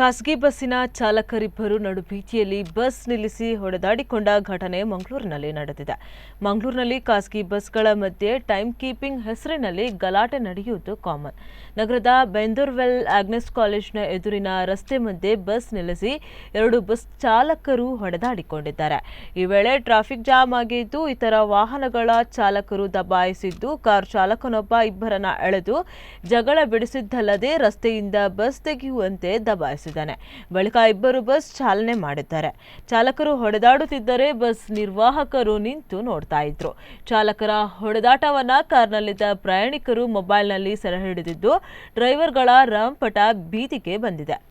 ಖಾಸಗಿ ಬಸ್ಸಿನ ಚಾಲಕರಿಬ್ಬರು ನಡುಬೀದಿಯಲ್ಲಿ ಬಸ್ ನಿಲ್ಲಿಸಿ ಹೊಡೆದಾಡಿಕೊಂಡ ಘಟನೆ ಮಂಗಳೂರಿನಲ್ಲಿ ನಡೆದಿದೆ. ಮಂಗಳೂರಿನಲ್ಲಿ ಖಾಸಗಿ ಬಸ್ಗಳ ಮಧ್ಯೆ ಟೈಮ್ ಕೀಪಿಂಗ್ ಹೆಸರಿನಲ್ಲಿ ಗಲಾಟೆ ನಡೆಯುವುದು ಕಾಮನ್. ನಗರದ ಬೆಂದೂರ್ವೆಲ್ ಆಗ್ನೆಸ್ ಕಾಲೇಜಿನ ಎದುರಿನ ರಸ್ತೆ ಮಧ್ಯೆ ಬಸ್ ನಿಲ್ಲಿಸಿ ಎರಡು ಬಸ್ ಚಾಲಕರು ಹೊಡೆದಾಡಿಕೊಂಡಿದ್ದಾರೆ. ಈ ವೇಳೆ ಟ್ರಾಫಿಕ್ ಜಾಮ್ ಆಗಿದ್ದು ಇತರ ವಾಹನಗಳ ಚಾಲಕರು ದಬಾಯಿಸಿದ್ದು ಕಾರ್ ಚಾಲಕನೊಬ್ಬ ಇಬ್ಬರನ್ನ ಎಳೆದು ಜಗಳ ಬಿಡಿಸಿದ್ದಲ್ಲದೆ ರಸ್ತೆಯಿಂದ ಬಸ್ ತೆಗೆಯುವಂತೆ ದಬಾಯಿಸಿದ್ದಾನೆ. ಬಳಿಕ ಇಬ್ಬರು ಬಸ್ ಚಾಲನೆ ಮಾಡಿದ್ದಾರೆ. ಚಾಲಕರು ಹೊಡೆದಾಡುತ್ತಿದ್ದರೆ ಬಸ್ ನಿರ್ವಾಹಕರು ನಿಂತು ನೋಡ್ತಾ ಇದ್ರು. ಚಾಲಕರ ಹೊಡೆದಾಟವನ್ನ ಕಾರ್ನಲ್ಲಿದ್ದ ಪ್ರಯಾಣಿಕರು ಮೊಬೈಲ್ನಲ್ಲಿ ಸೆರೆ ಹಿಡಿದಿದ್ದು ಡ್ರೈವರ್ಗಳ ರಂಪಟ ಬೀದಿಗೆ ಬಂದಿದೆ.